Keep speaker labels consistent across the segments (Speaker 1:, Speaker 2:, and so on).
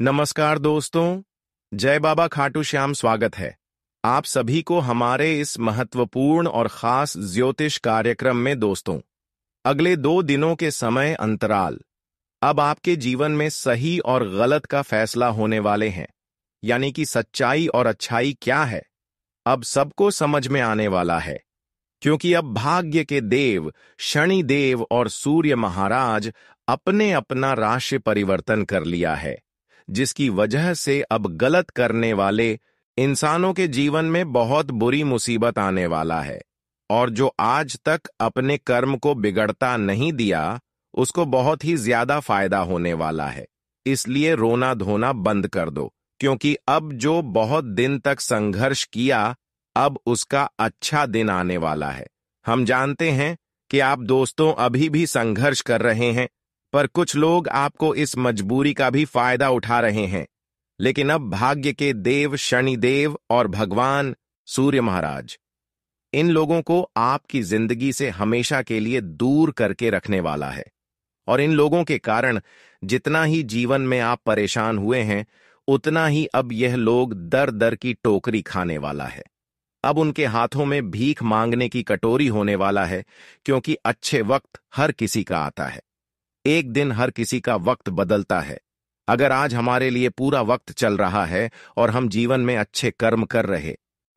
Speaker 1: नमस्कार दोस्तों, जय बाबा खाटू श्याम। स्वागत है आप सभी को हमारे इस महत्वपूर्ण और खास ज्योतिष कार्यक्रम में। दोस्तों, अगले 2 दिनों के समय अंतराल अब आपके जीवन में सही और गलत का फैसला होने वाले हैं, यानी कि सच्चाई और अच्छाई क्या है, अब सबको समझ में आने वाला है। क्योंकि अब भाग्य के देव शनि देव और सूर्य महाराज अपने अपना राशि परिवर्तन कर लिया है, जिसकी वजह से अब गलत करने वाले इंसानों के जीवन में बहुत बुरी मुसीबत आने वाला है। और जो आज तक अपने कर्म को बिगड़ता नहीं दिया, उसको बहुत ही ज्यादा फायदा होने वाला है। इसलिए रोना धोना बंद कर दो, क्योंकि अब जो बहुत दिन तक संघर्ष किया, अब उसका अच्छा दिन आने वाला है। हम जानते हैं कि आप दोस्तों अभी भी संघर्ष कर रहे हैं, पर कुछ लोग आपको इस मजबूरी का भी फायदा उठा रहे हैं। लेकिन अब भाग्य के देव शनि देव और भगवान सूर्य महाराज इन लोगों को आपकी जिंदगी से हमेशा के लिए दूर करके रखने वाला है। और इन लोगों के कारण जितना ही जीवन में आप परेशान हुए हैं, उतना ही अब यह लोग दर दर की टोकरी खाने वाला है। अब उनके हाथों में भीख मांगने की कटोरी होने वाला है, क्योंकि अच्छे वक्त हर किसी का आता है। एक दिन हर किसी का वक्त बदलता है। अगर आज हमारे लिए पूरा वक्त चल रहा है और हम जीवन में अच्छे कर्म कर रहे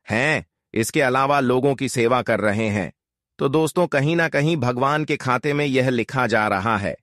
Speaker 1: हैं, इसके अलावा लोगों की सेवा कर रहे हैं, तो दोस्तों कहीं ना कहीं भगवान के खाते में यह लिखा जा रहा है।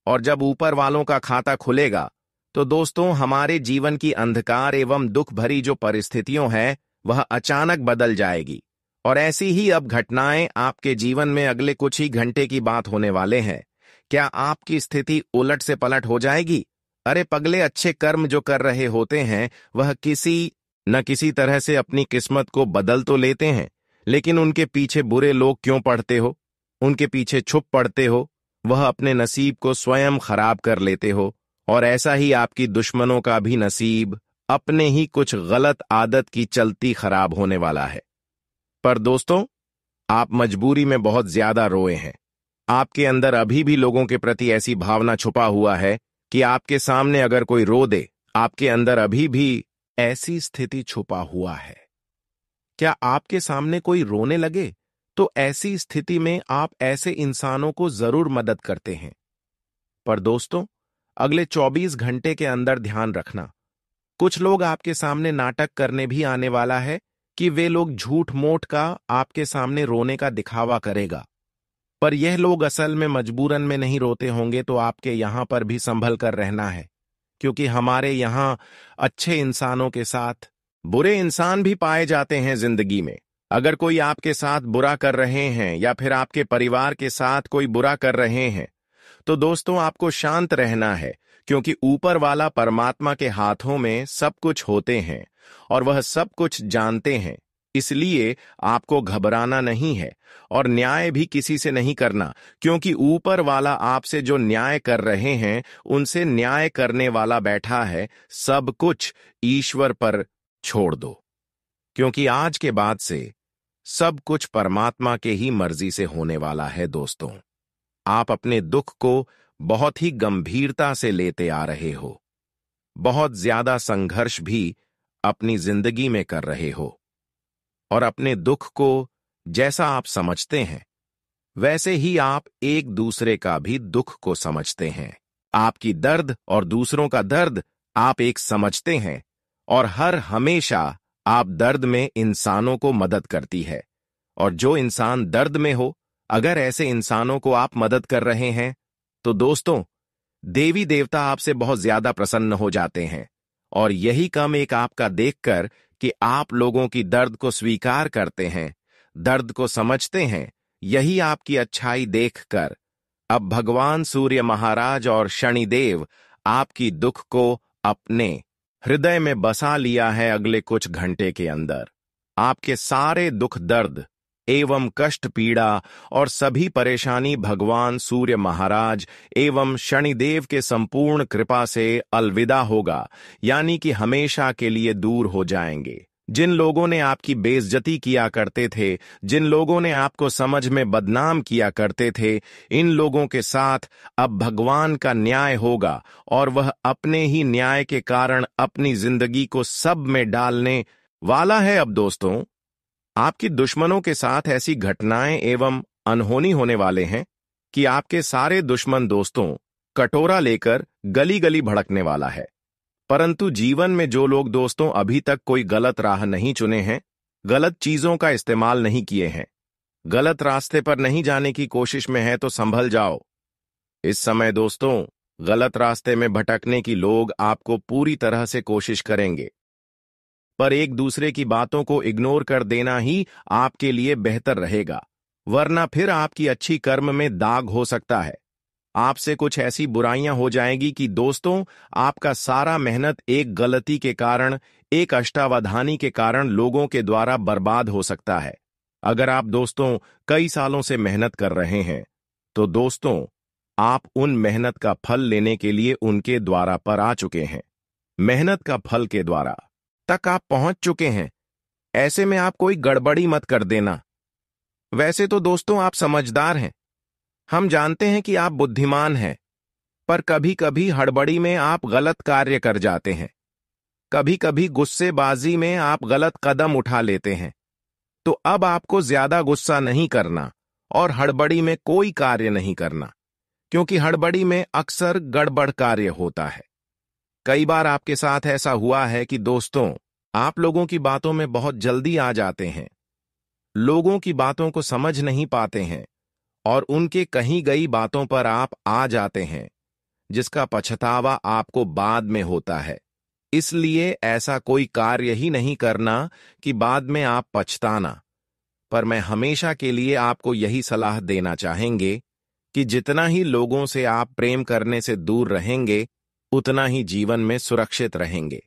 Speaker 1: और जब ऊपर वालों का खाता खुलेगा, तो दोस्तों हमारे जीवन की अंधकार एवं दुख भरी जो परिस्थितियों हैं, वह अचानक बदल जाएगी। और ऐसी ही अब घटनाएं आपके जीवन में अगले कुछ ही घंटे की बात होने वाले हैं। क्या आपकी स्थिति उलट से पलट हो जाएगी? अरे पगले, अच्छे कर्म जो कर रहे होते हैं, वह किसी न किसी तरह से अपनी किस्मत को बदल तो लेते हैं, लेकिन उनके पीछे बुरे लोग क्यों पड़ते हो? उनके पीछे छुप पड़ते हो। वह अपने नसीब को स्वयं खराब कर लेते हो। और ऐसा ही आपकी दुश्मनों का भी नसीब अपने ही कुछ गलत आदत की चलती खराब होने वाला है। पर दोस्तों, आप मजबूरी में बहुत ज्यादा रोए हैं। आपके अंदर अभी भी लोगों के प्रति ऐसी भावना छुपा हुआ है कि आपके सामने अगर कोई रो दे, आपके अंदर अभी भी ऐसी स्थिति छुपा हुआ है। क्या आपके सामने कोई रोने लगे, तो ऐसी स्थिति में आप ऐसे इंसानों को जरूर मदद करते हैं। पर दोस्तों, अगले 24 घंटे के अंदर ध्यान रखना, कुछ लोग आपके सामने नाटक करने भी आने वाला है कि वे लोग झूठ मूठ का आपके सामने रोने का दिखावा करेगा। पर यह लोग असल में मजबूरन में नहीं रोते होंगे, तो आपके यहां पर भी संभल कर रहना है। क्योंकि हमारे यहां अच्छे इंसानों के साथ बुरे इंसान भी पाए जाते हैं जिंदगी में। अगर कोई आपके साथ बुरा कर रहे हैं या फिर आपके परिवार के साथ कोई बुरा कर रहे हैं, तो दोस्तों आपको शांत रहना है। क्योंकि ऊपर वाला परमात्मा के हाथों में सब कुछ होते हैं और वह सब कुछ जानते हैं। इसलिए आपको घबराना नहीं है और न्याय भी किसी से नहीं करना, क्योंकि ऊपर वाला आपसे जो न्याय कर रहे हैं, उनसे न्याय करने वाला बैठा है। सब कुछ ईश्वर पर छोड़ दो, क्योंकि आज के बाद से सब कुछ परमात्मा के ही मर्जी से होने वाला है। दोस्तों, आप अपने दुख को बहुत ही गंभीरता से लेते आ रहे हो। बहुत ज्यादा संघर्ष भी अपनी जिंदगी में कर रहे हो और अपने दुख को जैसा आप समझते हैं, वैसे ही आप एक दूसरे का भी दुख को समझते हैं। आपकी दर्द और दूसरों का दर्द आप एक समझते हैं और हर हमेशा आप दर्द में इंसानों को मदद करती है। और जो इंसान दर्द में हो, अगर ऐसे इंसानों को आप मदद कर रहे हैं, तो दोस्तों देवी देवता आपसे बहुत ज्यादा प्रसन्न हो जाते हैं। और यही कम एक आपका देखकर कि आप लोगों की दर्द को स्वीकार करते हैं, दर्द को समझते हैं, यही आपकी अच्छाई देखकर अब भगवान सूर्य महाराज और शनिदेव आपकी दुख को अपने हृदय में बसा लिया है। अगले कुछ घंटे के अंदर आपके सारे दुख दर्द एवं कष्ट पीड़ा और सभी परेशानी भगवान सूर्य महाराज एवं शनिदेव के संपूर्ण कृपा से अलविदा होगा, यानी कि हमेशा के लिए दूर हो जाएंगे। जिन लोगों ने आपकी बेइज्जती किया करते थे, जिन लोगों ने आपको समझ में बदनाम किया करते थे, इन लोगों के साथ अब भगवान का न्याय होगा और वह अपने ही न्याय के कारण अपनी जिंदगी को सब में डालने वाला है। अब दोस्तों, आपकी दुश्मनों के साथ ऐसी घटनाएं एवं अनहोनी होने वाले हैं कि आपके सारे दुश्मन दोस्तों कटोरा लेकर गली गली भड़कने वाला है। परंतु जीवन में जो लोग दोस्तों अभी तक कोई गलत राह नहीं चुने हैं, गलत चीजों का इस्तेमाल नहीं किए हैं, गलत रास्ते पर नहीं जाने की कोशिश में है, तो संभल जाओ। इस समय दोस्तों गलत रास्ते में भटकने की लोग आपको पूरी तरह से कोशिश करेंगे, पर एक दूसरे की बातों को इग्नोर कर देना ही आपके लिए बेहतर रहेगा, वरना फिर आपकी अच्छी कर्म में दाग हो सकता है। आपसे कुछ ऐसी बुराइयां हो जाएंगी कि दोस्तों आपका सारा मेहनत एक गलती के कारण, एक अष्टावधानी के कारण लोगों के द्वारा बर्बाद हो सकता है। अगर आप दोस्तों कई सालों से मेहनत कर रहे हैं, तो दोस्तों आप उन मेहनत का फल लेने के लिए उनके द्वारा पर आ चुके हैं। मेहनत का फल के द्वारा तक आप पहुंच चुके हैं। ऐसे में आप कोई गड़बड़ी मत कर देना। वैसे तो दोस्तों आप समझदार हैं, हम जानते हैं कि आप बुद्धिमान हैं, पर कभी कभी हड़बड़ी में आप गलत कार्य कर जाते हैं, कभी कभी गुस्सेबाजी में आप गलत कदम उठा लेते हैं। तो अब आपको ज्यादा गुस्सा नहीं करना और हड़बड़ी में कोई कार्य नहीं करना, क्योंकि हड़बड़ी में अक्सर गड़बड़ कार्य होता है। कई बार आपके साथ ऐसा हुआ है कि दोस्तों आप लोगों की बातों में बहुत जल्दी आ जाते हैं, लोगों की बातों को समझ नहीं पाते हैं और उनके कही गई बातों पर आप आ जाते हैं, जिसका पछतावा आपको बाद में होता है। इसलिए ऐसा कोई कार्य ही नहीं करना कि बाद में आप पछताना। पर मैं हमेशा के लिए आपको यही सलाह देना चाहेंगे कि जितना ही लोगों से आप प्रेम करने से दूर रहेंगे, उतना ही जीवन में सुरक्षित रहेंगे,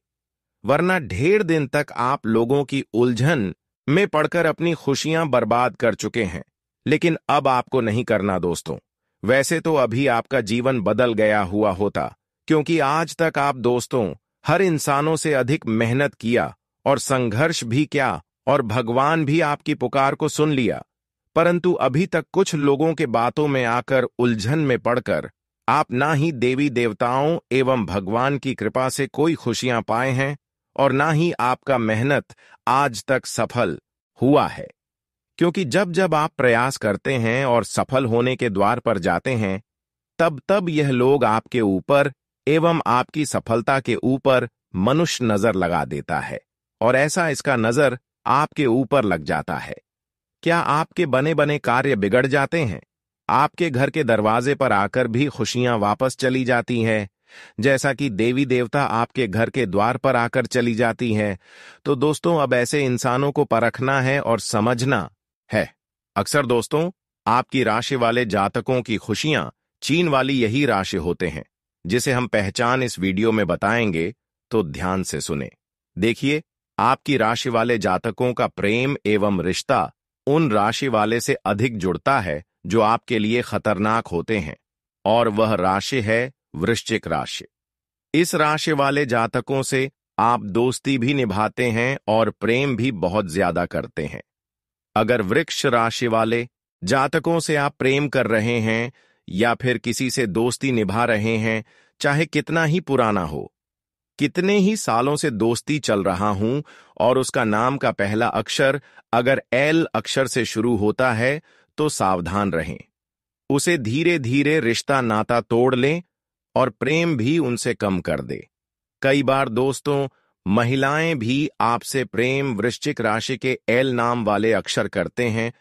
Speaker 1: वरना ढेर दिन तक आप लोगों की उलझन में पड़कर अपनी खुशियां बर्बाद कर चुके हैं। लेकिन अब आपको नहीं करना दोस्तों। वैसे तो अभी आपका जीवन बदल गया हुआ होता, क्योंकि आज तक आप दोस्तों हर इंसानों से अधिक मेहनत किया और संघर्ष भी किया और भगवान भी आपकी पुकार को सुन लिया। परंतु अभी तक कुछ लोगों के बातों में आकर उलझन में पड़कर आप ना ही देवी देवताओं एवं भगवान की कृपा से कोई खुशियां पाए हैं और ना ही आपका मेहनत आज तक सफल हुआ है। क्योंकि जब जब आप प्रयास करते हैं और सफल होने के द्वार पर जाते हैं, तब तब यह लोग आपके ऊपर एवं आपकी सफलता के ऊपर मनुष्य नजर लगा देता है और ऐसा इसका नजर आपके ऊपर लग जाता है। क्या आपके बने बने कार्य बिगड़ जाते हैं? आपके घर के दरवाजे पर आकर भी खुशियां वापस चली जाती हैं, जैसा कि देवी देवता आपके घर के द्वार पर आकर चली जाती हैं। तो दोस्तों अब ऐसे इंसानों को परखना है और समझना है। अक्सर दोस्तों आपकी राशि वाले जातकों की खुशियां चीन वाली यही राशि होते हैं, जिसे हम पहचान इस वीडियो में बताएंगे, तो ध्यान से सुने। देखिए, आपकी राशि वाले जातकों का प्रेम एवं रिश्ता उन राशि वाले से अधिक जुड़ता है जो आपके लिए खतरनाक होते हैं, और वह राशि है वृश्चिक राशि। इस राशि वाले जातकों से आप दोस्ती भी निभाते हैं और प्रेम भी बहुत ज्यादा करते हैं। अगर वृक्ष राशि वाले जातकों से आप प्रेम कर रहे हैं या फिर किसी से दोस्ती निभा रहे हैं, चाहे कितना ही पुराना हो, कितने ही सालों से दोस्ती चल रहा हूं और उसका नाम का पहला अक्षर अगर एल अक्षर से शुरू होता है, तो सावधान रहें। उसे धीरे धीरे रिश्ता नाता तोड़ लें और प्रेम भी उनसे कम कर दे। कई बार दोस्तों महिलाएं भी आपसे प्रेम वृश्चिक राशि के एल नाम वाले अक्षर करते हैं,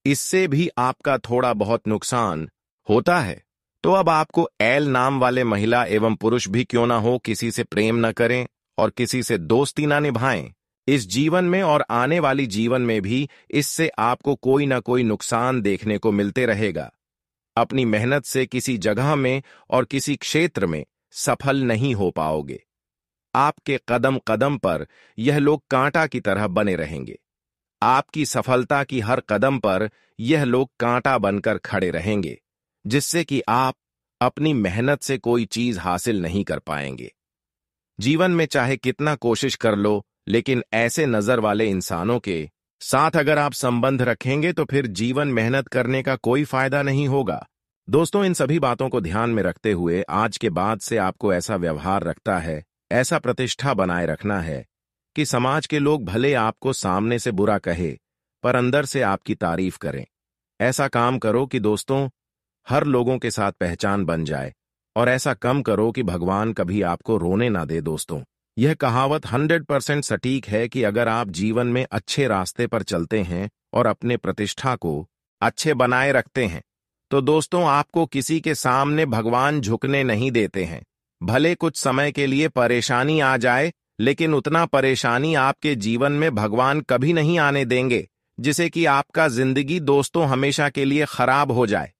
Speaker 1: इससे भी आपका थोड़ा बहुत नुकसान होता है। तो अब आपको एल नाम वाले महिला एवं पुरुष भी क्यों ना हो, किसी से प्रेम न करें और किसी से दोस्ती ना निभाएं। इस जीवन में और आने वाली जीवन में भी इससे आपको कोई ना कोई नुकसान देखने को मिलते रहेगा। अपनी मेहनत से किसी जगह में और किसी क्षेत्र में सफल नहीं हो पाओगे। आपके कदम कदम पर यह लोग कांटा की तरह बने रहेंगे। आपकी सफलता की हर कदम पर यह लोग कांटा बनकर खड़े रहेंगे, जिससे कि आप अपनी मेहनत से कोई चीज हासिल नहीं कर पाएंगे। जीवन में चाहे कितना कोशिश कर लो, लेकिन ऐसे नजर वाले इंसानों के साथ अगर आप संबंध रखेंगे तो फिर जीवन मेहनत करने का कोई फायदा नहीं होगा। दोस्तों, इन सभी बातों को ध्यान में रखते हुए आज के बाद से आपको ऐसा व्यवहार रखता है, ऐसा प्रतिष्ठा बनाए रखना है कि समाज के लोग भले आपको सामने से बुरा कहे पर अंदर से आपकी तारीफ करें। ऐसा काम करो कि दोस्तों हर लोगों के साथ पहचान बन जाए, और ऐसा कम करो कि भगवान कभी आपको रोने ना दे। दोस्तों, यह कहावत 100% सटीक है कि अगर आप जीवन में अच्छे रास्ते पर चलते हैं और अपने प्रतिष्ठा को अच्छे बनाए रखते हैं तो दोस्तों आपको किसी के सामने भगवान झुकने नहीं देते हैं। भले कुछ समय के लिए परेशानी आ जाए, लेकिन उतना परेशानी आपके जीवन में भगवान कभी नहीं आने देंगे जिसे कि आपका जिंदगी दोस्तों हमेशा के लिए खराब हो जाए।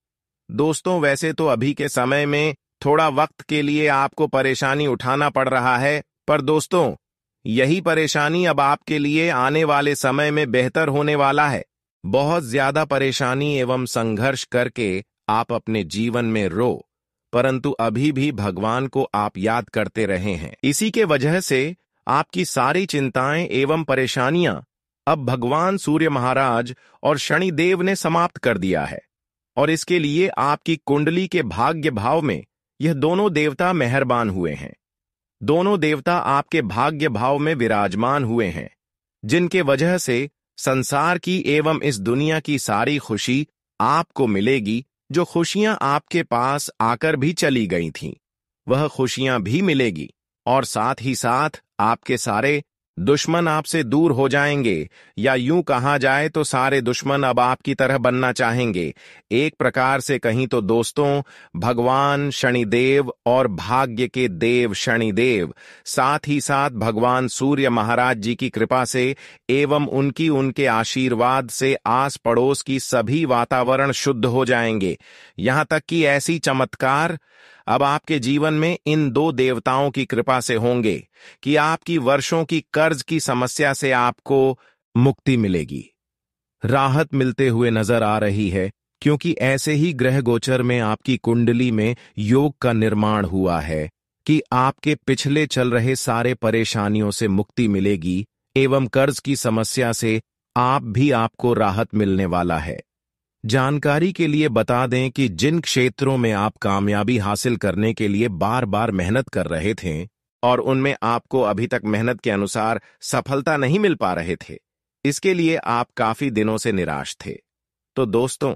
Speaker 1: दोस्तों, वैसे तो अभी के समय में थोड़ा वक्त के लिए आपको परेशानी उठाना पड़ रहा है, पर दोस्तों यही परेशानी अब आपके लिए आने वाले समय में बेहतर होने वाला है। बहुत ज्यादा परेशानी एवं संघर्ष करके आप अपने जीवन में रो, परंतु अभी भी भगवान को आप याद करते रहे हैं। इसी के वजह से आपकी सारी चिंताएं एवं परेशानियां अब भगवान सूर्य महाराज और शनिदेव ने समाप्त कर दिया है, और इसके लिए आपकी कुंडली के भाग्य भाव में यह दोनों देवता मेहरबान हुए हैं। दोनों देवता आपके भाग्य भाव में विराजमान हुए हैं, जिनके वजह से संसार की एवं इस दुनिया की सारी खुशी आपको मिलेगी। जो खुशियां आपके पास आकर भी चली गई थीं, वह खुशियां भी मिलेगी, और साथ ही साथ आपके सारे दुश्मन आपसे दूर हो जाएंगे, या यूं कहा जाए तो सारे दुश्मन अब आपकी तरह बनना चाहेंगे। एक प्रकार से कहीं तो दोस्तों भगवान शनिदेव और भाग्य के देव शनिदेव, साथ ही साथ भगवान सूर्य महाराज जी की कृपा से एवं उनके आशीर्वाद से आस पड़ोस की सभी वातावरण शुद्ध हो जाएंगे। यहां तक कि ऐसी चमत्कार अब आपके जीवन में इन दो देवताओं की कृपा से होंगे कि आपकी वर्षों की कर्ज की समस्या से आपको मुक्ति मिलेगी। राहत मिलते हुए नजर आ रही है, क्योंकि ऐसे ही ग्रह गोचर में आपकी कुंडली में योग का निर्माण हुआ है कि आपके पिछले चल रहे सारे परेशानियों से मुक्ति मिलेगी एवं कर्ज की समस्या से आपको राहत मिलने वाला है। जानकारी के लिए बता दें कि जिन क्षेत्रों में आप कामयाबी हासिल करने के लिए बार बार मेहनत कर रहे थे और उनमें आपको अभी तक मेहनत के अनुसार सफलता नहीं मिल पा रहे थे, इसके लिए आप काफी दिनों से निराश थे, तो दोस्तों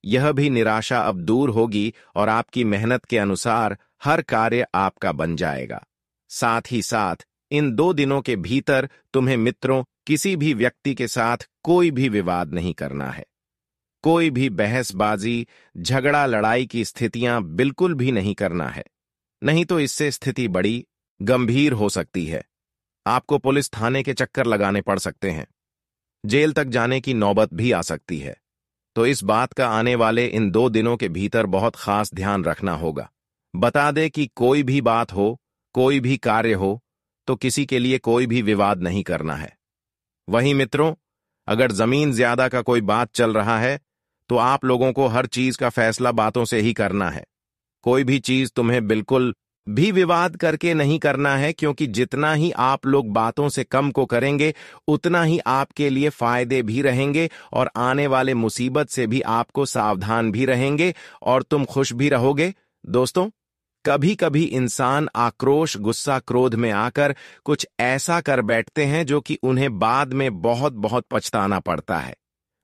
Speaker 1: यह भी निराशा अब दूर होगी और आपकी मेहनत के अनुसार हर कार्य आपका बन जाएगा। साथ ही साथ इन 2 दिनों के भीतर तुम्हें मित्रों किसी भी व्यक्ति के साथ कोई भी विवाद नहीं करना है। कोई भी बहसबाजी, झगड़ा, लड़ाई की स्थितियां बिल्कुल भी नहीं करना है, नहीं तो इससे स्थिति बड़ी गंभीर हो सकती है। आपको पुलिस थाने के चक्कर लगाने पड़ सकते हैं, जेल तक जाने की नौबत भी आ सकती है। तो इस बात का आने वाले इन 2 दिनों के भीतर बहुत खास ध्यान रखना होगा। बता दे कि कोई भी बात हो, कोई भी कार्य हो, तो किसी के लिए कोई भी विवाद नहीं करना है। वहीं मित्रों, अगर जमीन ज्यादा का कोई बात चल रहा है तो आप लोगों को हर चीज का फैसला बातों से ही करना है। कोई भी चीज तुम्हें बिल्कुल भी विवाद करके नहीं करना है, क्योंकि जितना ही आप लोग बातों से कम को करेंगे उतना ही आपके लिए फायदे भी रहेंगे और आने वाले मुसीबत से भी आपको सावधान भी रहेंगे और तुम खुश भी रहोगे। दोस्तों, कभी कभी इंसान आक्रोश, गुस्सा, क्रोध में आकर कुछ ऐसा कर बैठते हैं जो कि उन्हें बाद में बहुत बहुत पछताना पड़ता है।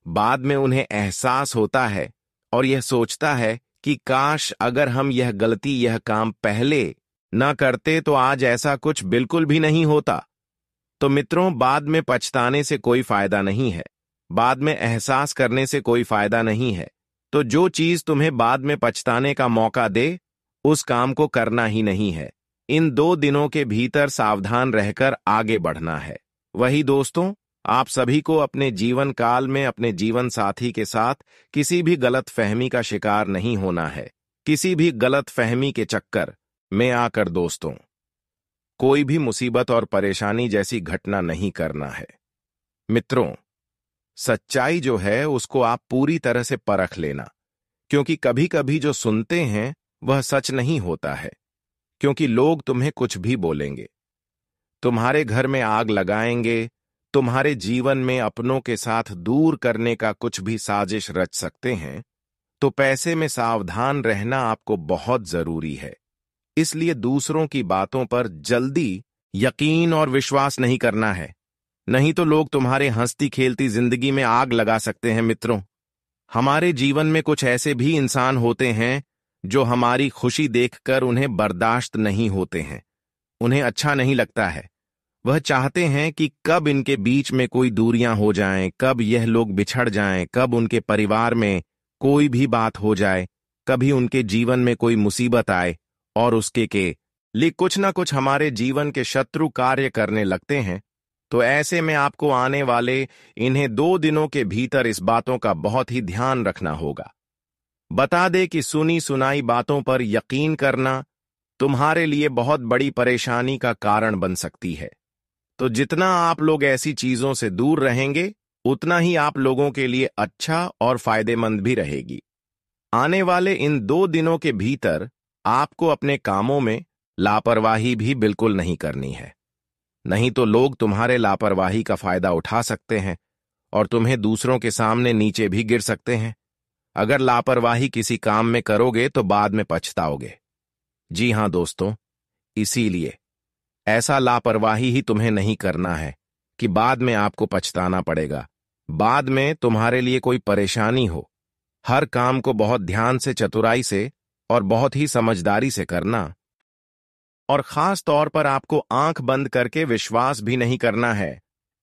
Speaker 1: बाद में उन्हें एहसास होता है और यह सोचता है कि काश अगर हम यह गलती, यह काम पहले न करते तो आज ऐसा कुछ बिल्कुल भी नहीं होता। तो मित्रों, बाद में पछताने से कोई फायदा नहीं है, बाद में एहसास करने से कोई फायदा नहीं है। तो जो चीज तुम्हें बाद में पछताने का मौका दे, उस काम को करना ही नहीं है। इन 2 दिनों के भीतर सावधान रहकर आगे बढ़ना है। वही दोस्तों, आप सभी को अपने जीवन काल में अपने जीवन साथी के साथ किसी भी गलत फहमी का शिकार नहीं होना है। किसी भी गलत फहमी के चक्कर में आकर दोस्तों कोई भी मुसीबत और परेशानी जैसी घटना नहीं करना है। मित्रों, सच्चाई जो है उसको आप पूरी तरह से परख लेना, क्योंकि कभी कभी जो सुनते हैं वह सच नहीं होता है, क्योंकि लोग तुम्हें कुछ भी बोलेंगे। तुम्हारे घर में आग लगाएंगे, तुम्हारे जीवन में अपनों के साथ दूर करने का कुछ भी साजिश रच सकते हैं, तो पैसे में सावधान रहना आपको बहुत जरूरी है। इसलिए दूसरों की बातों पर जल्दी यकीन और विश्वास नहीं करना है, नहीं तो लोग तुम्हारे हंसती खेलती जिंदगी में आग लगा सकते हैं। मित्रों, हमारे जीवन में कुछ ऐसे भी इंसान होते हैं जो हमारी खुशी देखकर उन्हें बर्दाश्त नहीं होते हैं, उन्हें अच्छा नहीं लगता है। वह चाहते हैं कि कब इनके बीच में कोई दूरियां हो जाएं, कब यह लोग बिछड़ जाएं, कब उनके परिवार में कोई भी बात हो जाए, कभी उनके जीवन में कोई मुसीबत आए और उसके लिए कुछ ना कुछ हमारे जीवन के शत्रु कार्य करने लगते हैं। तो ऐसे में आपको आने वाले इन्हें 2 दिनों के भीतर इस बातों का बहुत ही ध्यान रखना होगा। बता दे कि सुनी सुनाई बातों पर यकीन करना तुम्हारे लिए बहुत बड़ी परेशानी का कारण बन सकती है। तो जितना आप लोग ऐसी चीजों से दूर रहेंगे, उतना ही आप लोगों के लिए अच्छा और फायदेमंद भी रहेगी। आने वाले इन 2 दिनों के भीतर आपको अपने कामों में लापरवाही भी बिल्कुल नहीं करनी है, नहीं तो लोग तुम्हारे लापरवाही का फायदा उठा सकते हैं और तुम्हें दूसरों के सामने नीचे भी गिर सकते हैं। अगर लापरवाही किसी काम में करोगे तो बाद में पछताओगे। जी हां दोस्तों, इसीलिए ऐसा लापरवाही ही तुम्हें नहीं करना है कि बाद में आपको पछताना पड़ेगा, बाद में तुम्हारे लिए कोई परेशानी हो। हर काम को बहुत ध्यान से, चतुराई से और बहुत ही समझदारी से करना, और खास तौर पर आपको आंख बंद करके विश्वास भी नहीं करना है।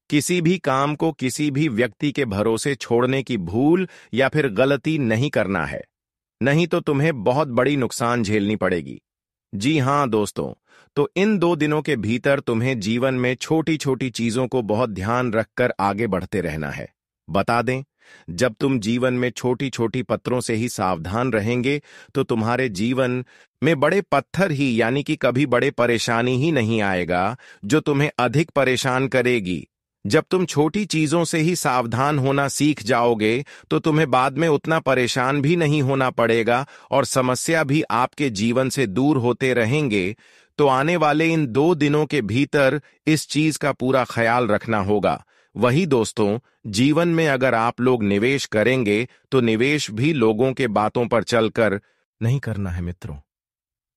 Speaker 1: किसी भी काम को किसी भी व्यक्ति के भरोसे छोड़ने की भूल या फिर गलती नहीं करना है, नहीं तो तुम्हें बहुत बड़ी नुकसान झेलनी पड़ेगी। जी हां दोस्तों, तो इन 2 दिनों के भीतर तुम्हें जीवन में छोटी छोटी चीजों को बहुत ध्यान रखकर आगे बढ़ते रहना है। बता दें, जब तुम जीवन में छोटी छोटी पत्थरों से ही सावधान रहेंगे तो तुम्हारे जीवन में बड़े पत्थर ही यानी कि कभी बड़े परेशानी ही नहीं आएगा जो तुम्हें अधिक परेशान करेगी। जब तुम छोटी चीजों से ही सावधान होना सीख जाओगे तो तुम्हें बाद में उतना परेशान भी नहीं होना पड़ेगा और समस्या भी आपके जीवन से दूर होते रहेंगे। तो आने वाले इन 2 दिनों के भीतर इस चीज का पूरा ख्याल रखना होगा। वही दोस्तों, जीवन में अगर आप लोग निवेश करेंगे तो निवेश भी लोगों के बातों पर चलकर नहीं करना है। मित्रों,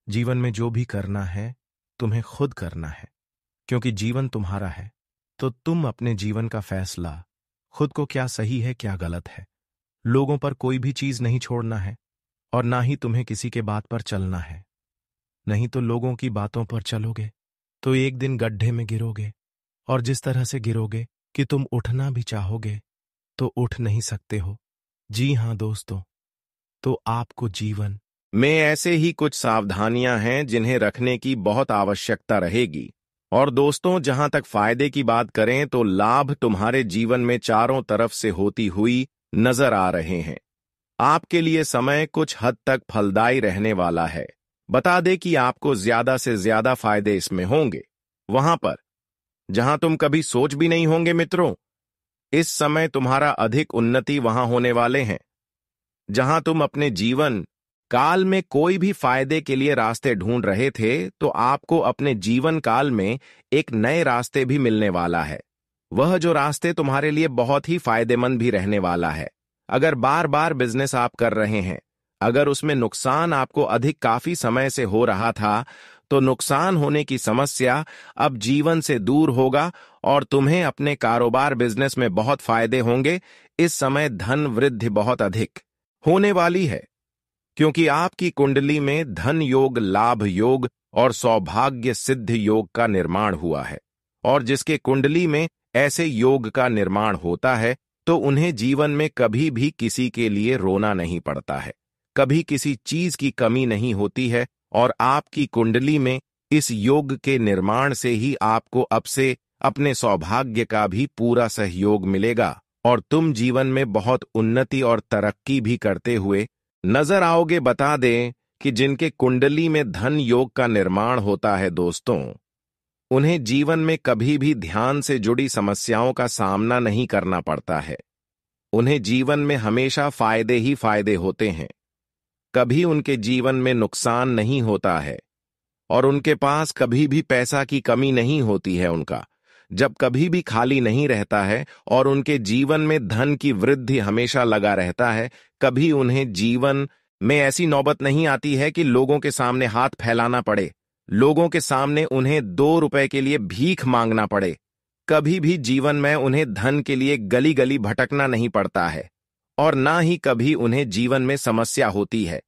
Speaker 1: जीवन में जो भी करना है तुम्हें खुद करना है, क्योंकि जीवन तुम्हारा है। तो तुम अपने जीवन का फैसला खुद को क्या सही है क्या गलत है, लोगों पर कोई भी चीज नहीं छोड़ना है और ना ही तुम्हें किसी के बात पर चलना है। नहीं तो लोगों की बातों पर चलोगे तो एक दिन गड्ढे में गिरोगे, और जिस तरह से गिरोगे कि तुम उठना भी चाहोगे तो उठ नहीं सकते हो। जी हां दोस्तों, तो आपको जीवन में ऐसे ही कुछ सावधानियां हैं जिन्हें रखने की बहुत आवश्यकता रहेगी। और दोस्तों, जहां तक फायदे की बात करें तो लाभ तुम्हारे जीवन में चारों तरफ से होती हुई नजर आ रहे हैं। आपके लिए समय कुछ हद तक फलदायी रहने वाला है। बता दे कि आपको ज्यादा से ज्यादा फायदे इसमें होंगे वहां पर जहां तुम कभी सोच भी नहीं होंगे। मित्रों, इस समय तुम्हारा अधिक उन्नति वहां होने वाले हैं जहां तुम अपने जीवन काल में कोई भी फायदे के लिए रास्ते ढूंढ रहे थे, तो आपको अपने जीवन काल में एक नए रास्ते भी मिलने वाला है। वह जो रास्ते तुम्हारे लिए बहुत ही फायदेमंद भी रहने वाला है। अगर बार बार बिजनेस आप कर रहे हैं, अगर उसमें नुकसान आपको अधिक काफी समय से हो रहा था, तो नुकसान होने की समस्या अब जीवन से दूर होगा और तुम्हें अपने कारोबार बिजनेस में बहुत फायदे होंगे। इस समय धन वृद्धि बहुत अधिक होने वाली है, क्योंकि आपकी कुंडली में धन योग, लाभ योग और सौभाग्य सिद्ध योग का निर्माण हुआ है। और जिसके कुंडली में ऐसे योग का निर्माण होता है तो उन्हें जीवन में कभी भी किसी के लिए रोना नहीं पड़ता है, कभी किसी चीज की कमी नहीं होती है। और आपकी कुंडली में इस योग के निर्माण से ही आपको अब से अपने सौभाग्य का भी पूरा सहयोग मिलेगा और तुम जीवन में बहुत उन्नति और तरक्की भी करते हुए नजर आओगे। बता दें कि जिनके कुंडली में धन योग का निर्माण होता है दोस्तों, उन्हें जीवन में कभी भी ध्यान से जुड़ी समस्याओं का सामना नहीं करना पड़ता है। उन्हें जीवन में हमेशा फायदे ही फायदे होते हैं, कभी उनके जीवन में नुकसान नहीं होता है। और उनके पास कभी भी पैसा की कमी नहीं होती है। उनका जब कभी भी खाली नहीं रहता है और उनके जीवन में धन की वृद्धि हमेशा लगा रहता है। कभी उन्हें जीवन में ऐसी नौबत नहीं आती है कि लोगों के सामने हाथ फैलाना पड़े, लोगों के सामने उन्हें 2 रुपए के लिए भीख मांगना पड़े। कभी भी जीवन में उन्हें धन के लिए गली गली भटकना नहीं पड़ता है और ना ही कभी उन्हें जीवन में समस्या होती है।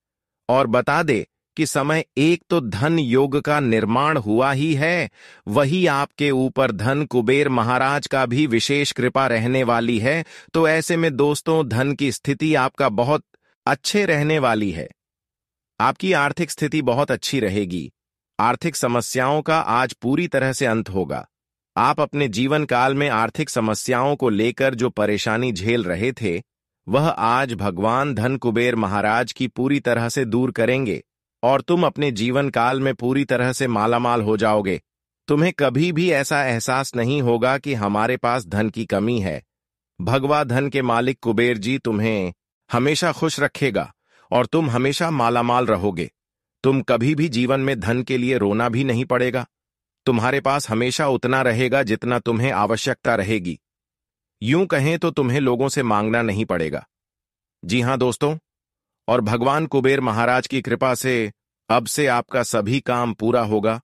Speaker 1: और बता दे कि समय एक तो धन योग का निर्माण हुआ ही है, वही आपके ऊपर धन कुबेर महाराज का भी विशेष कृपा रहने वाली है। तो ऐसे में दोस्तों, धन की स्थिति आपका बहुत अच्छे रहने वाली है। आपकी आर्थिक स्थिति बहुत अच्छी रहेगी। आर्थिक समस्याओं का आज पूरी तरह से अंत होगा। आप अपने जीवन काल में आर्थिक समस्याओं को लेकर जो परेशानी झेल रहे थे, वह आज भगवान धन कुबेर महाराज की पूरी तरह से दूर करेंगे और तुम अपने जीवन काल में पूरी तरह से मालामाल हो जाओगे। तुम्हें कभी भी ऐसा एहसास नहीं होगा कि हमारे पास धन की कमी है। भगवा धन के मालिक कुबेर जी तुम्हें हमेशा खुश रखेगा और तुम हमेशा मालामाल रहोगे। तुम कभी भी जीवन में धन के लिए रोना भी नहीं पड़ेगा। तुम्हारे पास हमेशा उतना रहेगा जितना तुम्हें आवश्यकता रहेगी। यूं कहें तो तुम्हें लोगों से मांगना नहीं पड़ेगा। जी हां दोस्तों, और भगवान कुबेर महाराज की कृपा से अब से आपका सभी काम पूरा होगा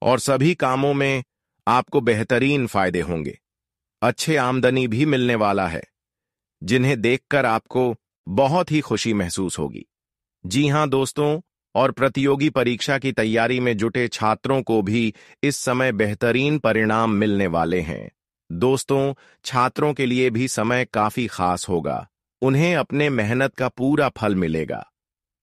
Speaker 1: और सभी कामों में आपको बेहतरीन फायदे होंगे। अच्छे आमदनी भी मिलने वाला है, जिन्हें देखकर आपको बहुत ही खुशी महसूस होगी। जी हां दोस्तों, और प्रतियोगी परीक्षा की तैयारी में जुटे छात्रों को भी इस समय बेहतरीन परिणाम मिलने वाले हैं। दोस्तों, छात्रों के लिए भी समय काफी खास होगा। उन्हें अपने मेहनत का पूरा फल मिलेगा।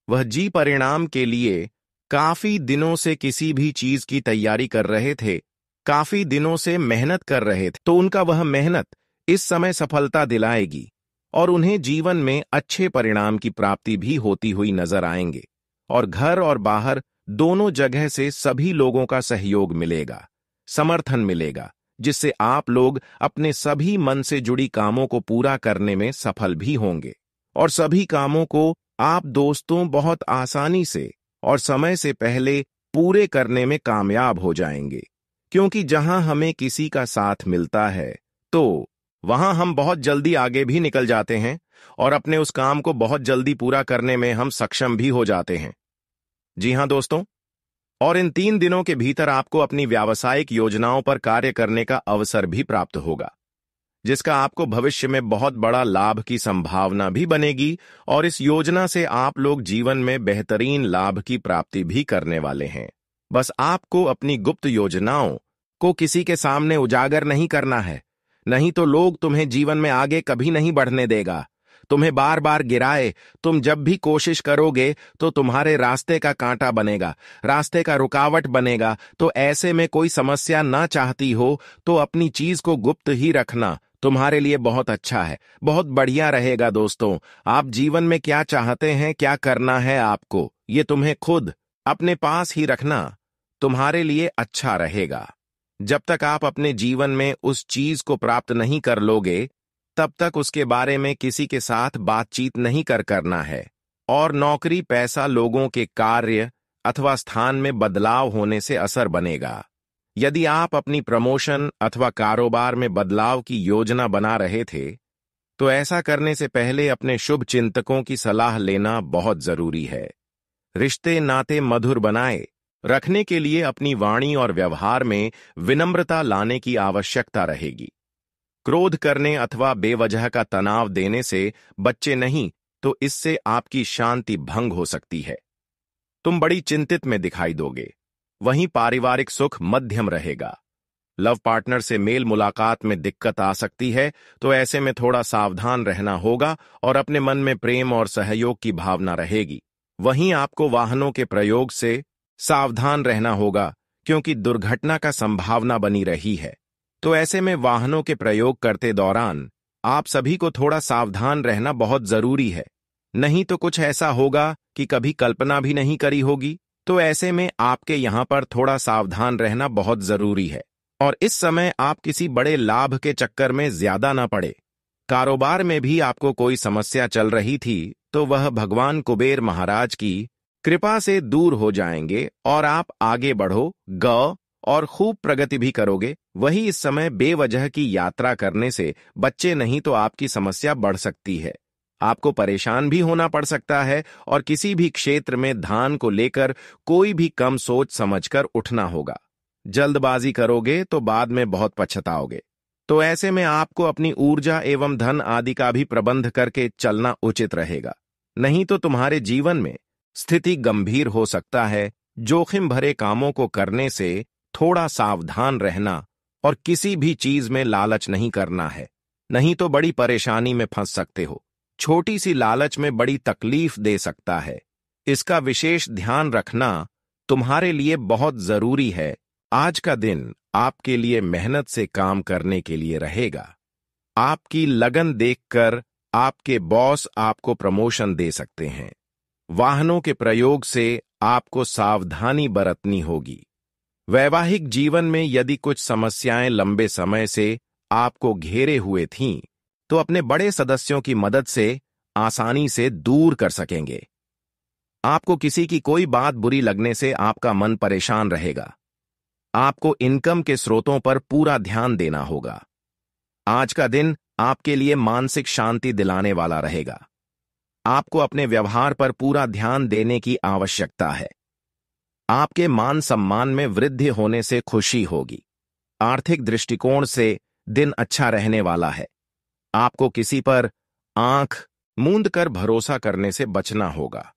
Speaker 1: वह जी परिणाम के लिए काफी दिनों से किसी भी चीज की तैयारी कर रहे थे, काफी दिनों से मेहनत कर रहे थे, तो उनका वह मेहनत इस समय सफलता दिलाएगी और उन्हें जीवन में अच्छे परिणाम की प्राप्ति भी होती हुई नजर आएंगे। और घर और बाहर दोनों जगह से सभी लोगों का सहयोग मिलेगा, समर्थन मिलेगा, जिससे आप लोग अपने सभी मन से जुड़ी कामों को पूरा करने में सफल भी होंगे। और सभी कामों को आप दोस्तों बहुत आसानी से और समय से पहले पूरे करने में कामयाब हो जाएंगे, क्योंकि जहां हमें किसी का साथ मिलता है तो वहां हम बहुत जल्दी आगे भी निकल जाते हैं और अपने उस काम को बहुत जल्दी पूरा करने में हम सक्षम भी हो जाते हैं। जी हां दोस्तों, और इन 3 दिनों के भीतर आपको अपनी व्यावसायिक योजनाओं पर कार्य करने का अवसर भी प्राप्त होगा, जिसका आपको भविष्य में बहुत बड़ा लाभ की संभावना भी बनेगी और इस योजना से आप लोग जीवन में बेहतरीन लाभ की प्राप्ति भी करने वाले हैं। बस आपको अपनी गुप्त योजनाओं को किसी के सामने उजागर नहीं करना है, नहीं तो लोग तुम्हें जीवन में आगे कभी नहीं बढ़ने देगा। तुम्हें बार बार गिराए, तुम जब भी कोशिश करोगे तो तुम्हारे रास्ते का कांटा बनेगा, रास्ते का रुकावट बनेगा। तो ऐसे में कोई समस्या ना चाहती हो तो अपनी चीज को गुप्त ही रखना तुम्हारे लिए बहुत अच्छा है, बहुत बढ़िया रहेगा। दोस्तों, आप जीवन में क्या चाहते हैं, क्या करना है आपको, ये तुम्हें खुद अपने पास ही रखना तुम्हारे लिए अच्छा रहेगा। जब तक आप अपने जीवन में उस चीज को प्राप्त नहीं कर लोगे, तब तक उसके बारे में किसी के साथ बातचीत नहीं करना है। और नौकरी, पैसा, लोगों के कार्य अथवा स्थान में बदलाव होने से असर बनेगा। यदि आप अपनी प्रमोशन अथवा कारोबार में बदलाव की योजना बना रहे थे, तो ऐसा करने से पहले अपने शुभ चिंतकों की सलाह लेना बहुत जरूरी है। रिश्ते नाते मधुर बनाए रखने के लिए अपनी वाणी और व्यवहार में विनम्रता लाने की आवश्यकता रहेगी। क्रोध करने अथवा बेवजह का तनाव देने से बच्चे नहीं, तो इससे आपकी शांति भंग हो सकती है। तुम बड़ी चिंतित में दिखाई दोगे। वहीं पारिवारिक सुख मध्यम रहेगा। लव पार्टनर से मेल मुलाकात में दिक्कत आ सकती है, तो ऐसे में थोड़ा सावधान रहना होगा और अपने मन में प्रेम और सहयोग की भावना रहेगी। वहीं आपको वाहनों के प्रयोग से सावधान रहना होगा, क्योंकि दुर्घटना का संभावना बनी रही है। तो ऐसे में वाहनों के प्रयोग करते दौरान आप सभी को थोड़ा सावधान रहना बहुत जरूरी है, नहीं तो कुछ ऐसा होगा कि कभी कल्पना भी नहीं करी होगी। तो ऐसे में आपके यहां पर थोड़ा सावधान रहना बहुत जरूरी है और इस समय आप किसी बड़े लाभ के चक्कर में ज्यादा ना पड़े। कारोबार में भी आपको कोई समस्या चल रही थी, तो वह भगवान कुबेर महाराज की कृपा से दूर हो जाएंगे और आप आगे बढ़ो और खूब प्रगति भी करोगे। वही इस समय बेवजह की यात्रा करने से बच्चे नहीं तो आपकी समस्या बढ़ सकती है। आपको परेशान भी होना पड़ सकता है और किसी भी क्षेत्र में ध्यान को लेकर कोई भी कम सोच समझकर उठना होगा। जल्दबाजी करोगे तो बाद में बहुत पछताओगे। तो ऐसे में आपको अपनी ऊर्जा एवं धन आदि का भी प्रबंध करके चलना उचित रहेगा, नहीं तो तुम्हारे जीवन में स्थिति गंभीर हो सकता है। जोखिम भरे कामों को करने से थोड़ा सावधान रहना और किसी भी चीज में लालच नहीं करना है, नहीं तो बड़ी परेशानी में फंस सकते हो। छोटी सी लालच में बड़ी तकलीफ दे सकता है। इसका विशेष ध्यान रखना तुम्हारे लिए बहुत जरूरी है। आज का दिन आपके लिए मेहनत से काम करने के लिए रहेगा। आपकी लगन देखकर आपके बॉस आपको प्रमोशन दे सकते हैं। वाहनों के प्रयोग से आपको सावधानी बरतनी होगी। वैवाहिक जीवन में यदि कुछ समस्याएं लंबे समय से आपको घेरे हुए थीं, तो अपने बड़े सदस्यों की मदद से आसानी से दूर कर सकेंगे। आपको किसी की कोई बात बुरी लगने से आपका मन परेशान रहेगा। आपको इनकम के स्रोतों पर पूरा ध्यान देना होगा। आज का दिन आपके लिए मानसिक शांति दिलाने वाला रहेगा। आपको अपने व्यवहार पर पूरा ध्यान देने की आवश्यकता है। आपके मान सम्मान में वृद्धि होने से खुशी होगी। आर्थिक दृष्टिकोण से दिन अच्छा रहने वाला है। आपको किसी पर आंख मूंद कर भरोसा करने से बचना होगा।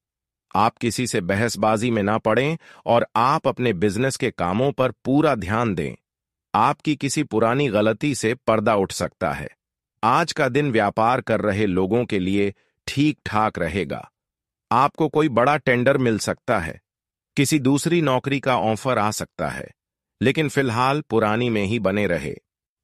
Speaker 1: आप किसी से बहसबाजी में ना पड़ें और आप अपने बिजनेस के कामों पर पूरा ध्यान दें। आपकी किसी पुरानी गलती से पर्दा उठ सकता है। आज का दिन व्यापार कर रहे लोगों के लिए ठीक ठाक रहेगा। आपको कोई बड़ा टेंडर मिल सकता है। किसी दूसरी नौकरी का ऑफर आ सकता है, लेकिन फिलहाल पुरानी में ही बने रहे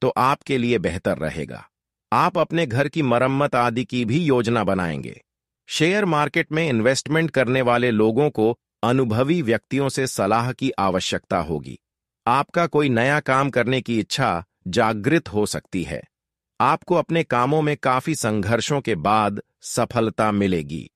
Speaker 1: तो आपके लिए बेहतर रहेगा। आप अपने घर की मरम्मत आदि की भी योजना बनाएंगे। शेयर मार्केट में इन्वेस्टमेंट करने वाले लोगों को अनुभवी व्यक्तियों से सलाह की आवश्यकता होगी। आपका कोई नया काम करने की इच्छा जागृत हो सकती है। आपको अपने कामों में काफी संघर्षों के बाद सफलता मिलेगी।